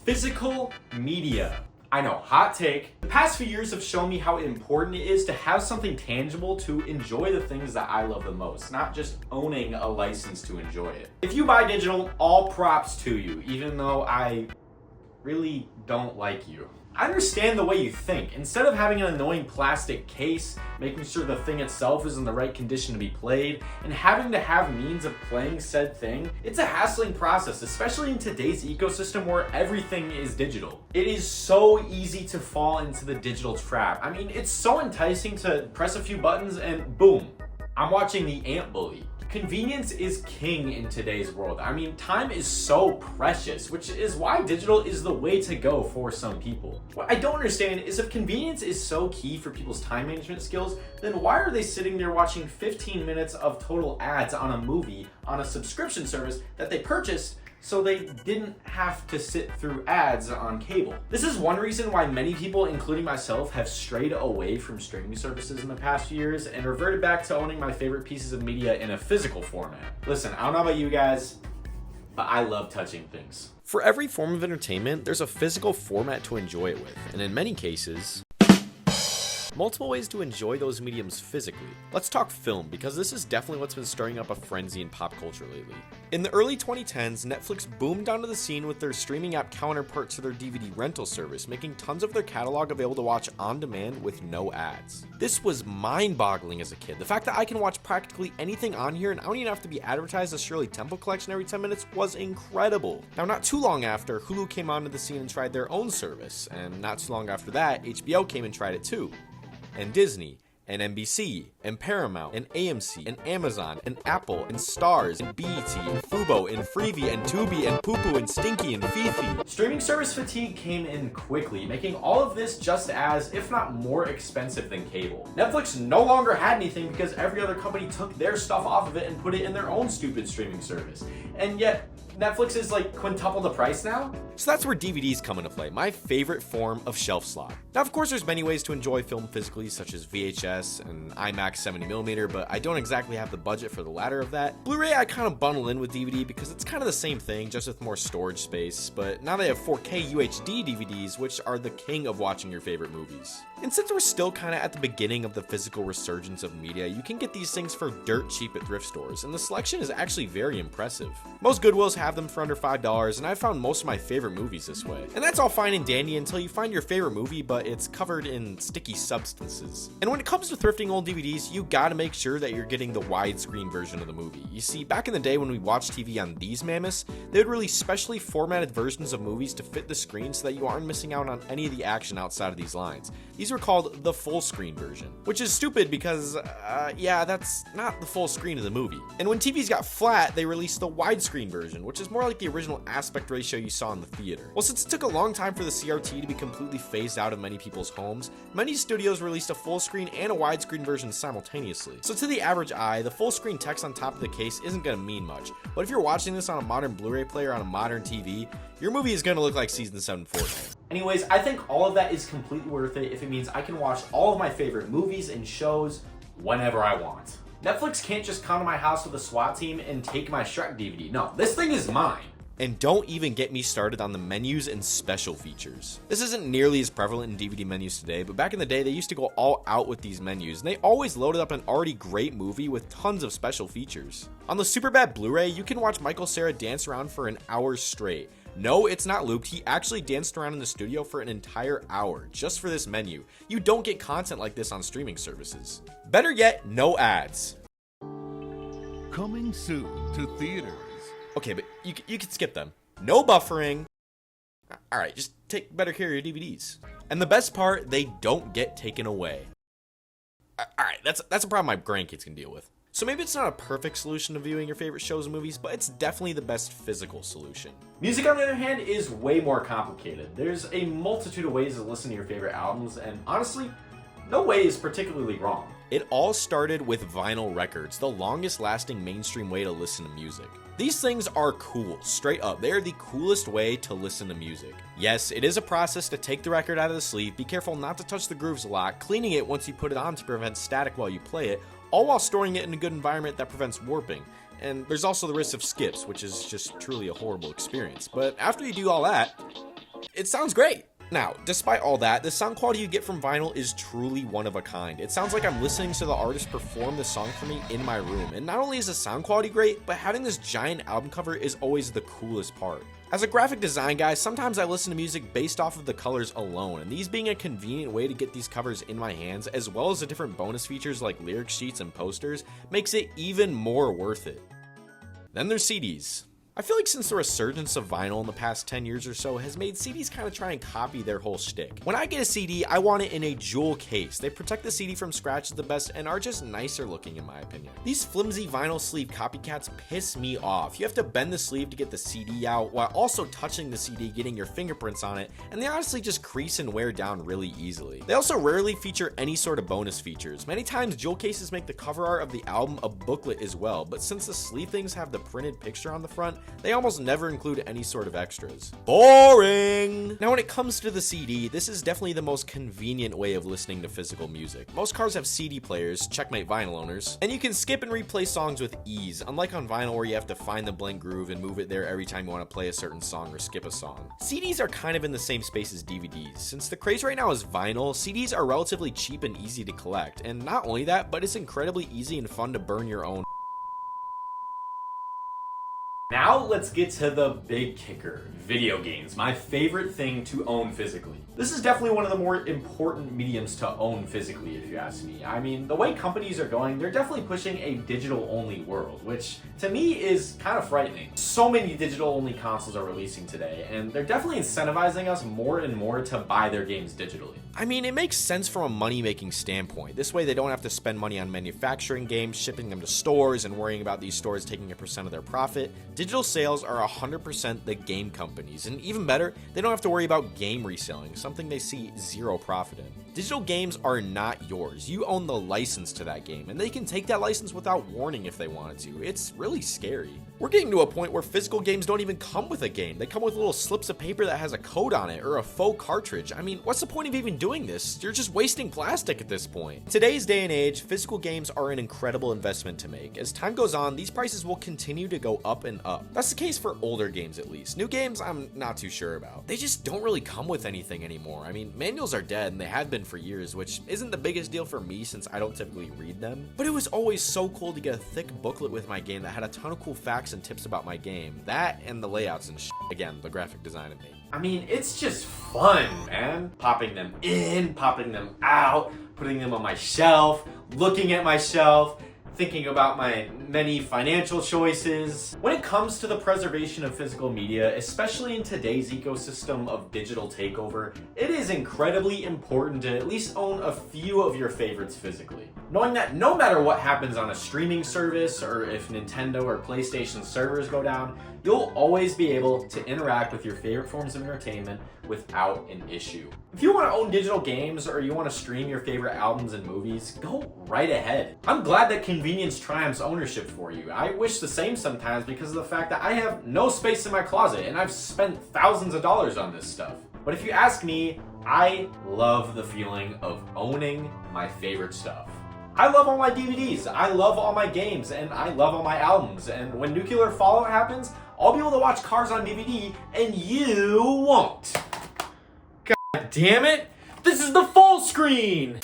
Physical media. I know, hot take. The past few years have shown me how important it is to have something tangible to enjoy the things that I love the most, not just owning a license to enjoy it. If you buy digital, all props to you, even though I really don't like you. I understand the way you think. Instead of having an annoying plastic case, making sure the thing itself is in the right condition to be played, and having to have means of playing said thing, it's a hassling process, especially in today's ecosystem where everything is digital. It is so easy to fall into the digital trap. I mean, it's so enticing to press a few buttons and boom, I'm watching the ant bully. Convenience is king in today's world. I mean, time is so precious, which is why digital is the way to go for some people. What I don't understand is if convenience is so key for people's time management skills, then why are they sitting there watching 15 minutes of total ads on a movie on a subscription service that they purchased so they didn't have to sit through ads on cable? This is one reason why many people, including myself, have strayed away from streaming services in the past few years and reverted back to owning my favorite pieces of media in a physical format. Listen, I don't know about you guys, but I love touching things. For every form of entertainment, there's a physical format to enjoy it with, and in many cases, multiple ways to enjoy those mediums physically. Let's talk film, because this is definitely what's been stirring up a frenzy in pop culture lately. In the early 2010s, Netflix boomed onto the scene with their streaming app counterpart to their DVD rental service, making tons of their catalog available to watch on demand with no ads. This was mind-boggling as a kid. The fact that I can watch practically anything on here and I don't even have to be advertised as Shirley Temple Collection every 10 minutes was incredible. Now, not too long after, Hulu came onto the scene and tried their own service, and not too long after that, HBO came and tried it too. And Disney, and NBC, and Paramount, and AMC, and Amazon, and Apple, and Starz, and BET, and Fubo, and Freevee, and Tubi, and Pupu, and Stinky, and Fifi. Streaming service fatigue came in quickly, making all of this just as, if not more expensive than cable. Netflix no longer had anything because every other company took their stuff off of it and put it in their own stupid streaming service. And yet, Netflix is like quintuple the price now? So that's where DVDs come into play, my favorite form of shelf slot. Now, of course, there's many ways to enjoy film physically, such as VHS and IMAX 70mm, but I don't exactly have the budget for the latter of that. Blu-ray I kind of bundle in with DVD because it's kind of the same thing, just with more storage space, but now they have 4K UHD DVDs, which are the king of watching your favorite movies. And since we're still kind of at the beginning of the physical resurgence of media, you can get these things for dirt cheap at thrift stores, and the selection is actually very impressive. Most Goodwills have them for under $5, and I've found most of my favorite movies this way. And that's all fine and dandy until you find your favorite movie, but it's covered in sticky substances. And when it comes to thrifting old DVDs, you gotta make sure that you're getting the widescreen version of the movie. You see, back in the day when we watched TV on these mammoths, they would release specially formatted versions of movies to fit the screen so that you aren't missing out on any of the action outside of these lines. These were called the full screen version, which is stupid because, yeah, that's not the full screen of the movie. And when TVs got flat, they released the widescreen version, which is more like the original aspect ratio you saw in the theater. Well, since it took a long time for the CRT to be completely phased out of many people's homes, many studios released a full screen and a widescreen version simultaneously. So to the average eye, the full screen text on top of the case isn't gonna mean much, but if you're watching this on a modern Blu-ray player on a modern TV, your movie is gonna look like Season 7 Fortnite. Anyways, I think all of that is completely worth it if it means I can watch all of my favorite movies and shows whenever I want. Netflix can't just come to my house with a SWAT team and take my Shrek DVD. No, this thing is mine. And don't even get me started on the menus and special features. This isn't nearly as prevalent in DVD menus today, but back in the day, they used to go all out with these menus, and they always loaded up an already great movie with tons of special features. On the Superbad Blu-ray, you can watch Michael Cera dance around for an hour straight. No, it's not looped. He actually danced around in the studio for an entire hour just for this menu. You don't get content like this on streaming services. Better yet, no ads. Coming soon to theaters. Okay, but you can skip them. No buffering. Alright, just take better care of your DVDs. And the best part, they don't get taken away. Alright, that's a problem my grandkids can deal with. So maybe it's not a perfect solution to viewing your favorite shows and movies, but it's definitely the best physical solution. Music, on the other hand, is way more complicated. There's a multitude of ways to listen to your favorite albums, and honestly, no way is particularly wrong. It all started with vinyl records, the longest lasting mainstream way to listen to music. These things are cool, straight up. They are the coolest way to listen to music. Yes, it is a process to take the record out of the sleeve, be careful not to touch the grooves a lot, cleaning it once you put it on to prevent static while you play it, all while storing it in a good environment that prevents warping. And there's also the risk of skips, which is just truly a horrible experience. But after you do all that, It sounds great. Now, despite all that, the sound quality you get from vinyl is truly one of a kind. It sounds like I'm listening to the artist perform the song for me in my room. And not only is the sound quality great, but having this giant album cover is always the coolest part. As a graphic design guy, sometimes I listen to music based off of the colors alone, and these being a convenient way to get these covers in my hands, as well as the different bonus features like lyric sheets and posters, makes it even more worth it. Then there's CDs. I feel like since the resurgence of vinyl in the past 10 years or so has made CDs kind of try and copy their whole shtick. When I get a CD, I want it in a jewel case. They protect the CD from scratches the best and are just nicer looking in my opinion. These flimsy vinyl sleeve copycats piss me off. You have to bend the sleeve to get the CD out while also touching the CD, getting your fingerprints on it, and they honestly just crease and wear down really easily. They also rarely feature any sort of bonus features. Many times jewel cases make the cover art of the album a booklet as well, but since the sleeve things have the printed picture on the front, they almost never include any sort of extras. Boring! Now when it comes to the CD, this is definitely the most convenient way of listening to physical music. Most cars have CD players, checkmate vinyl owners, and you can skip and replay songs with ease, unlike on vinyl where you have to find the blank groove and move it there every time you want to play a certain song or skip a song. CDs are kind of in the same space as DVDs. Since the craze right now is vinyl, CDs are relatively cheap and easy to collect, and not only that, but it's incredibly easy and fun to burn your own. Now let's get to the big kicker, video games, my favorite thing to own physically. This is definitely one of the more important mediums to own physically, if you ask me. I mean, the way companies are going, they're definitely pushing a digital-only world, which to me is kind of frightening. So many digital-only consoles are releasing today, and they're definitely incentivizing us more and more to buy their games digitally. I mean, it makes sense from a money-making standpoint. This way they don't have to spend money on manufacturing games, shipping them to stores, and worrying about these stores taking a percent of their profit. Digital sales are 100% the game companies, and even better, they don't have to worry about game reselling, something they see zero profit in. Digital games are not yours. You own the license to that game, and they can take that license without warning if they wanted to. It's really scary. We're getting to a point where physical games don't even come with a game. They come with little slips of paper that has a code on it or a faux cartridge. I mean, what's the point of even doing this? You're just wasting plastic at this point. In today's day and age, physical games are an incredible investment to make. As time goes on, these prices will continue to go up and up. That's the case for older games at least. New games, I'm not too sure about. They just don't really come with anything anymore. I mean, manuals are dead and they have been for years, which isn't the biggest deal for me since I don't typically read them. But it was always so cool to get a thick booklet with my game that had a ton of cool facts and tips about my game. That and the layouts and again, the graphic design in me. I mean, it's just fun, man. Popping them in, popping them out, putting them on my shelf, looking at my shelf, thinking about my many financial choices. When it comes to the preservation of physical media, especially in today's ecosystem of digital takeover, it is incredibly important to at least own a few of your favorites physically. Knowing that no matter what happens on a streaming service or if Nintendo or PlayStation servers go down, you'll always be able to interact with your favorite forms of entertainment without an issue. If you want to own digital games or you want to stream your favorite albums and movies, go right ahead. I'm glad that convenience triumphs ownership for you. I wish the same sometimes because of the fact that I have no space in my closet and I've spent thousands of dollars on this stuff. But if you ask me, I love the feeling of owning my favorite stuff. I love all my DVDs, I love all my games, and I love all my albums. And when Nuclear Fallout happens, I'll be able to watch Cars on DVD, and you won't. God damn it! This is the full screen!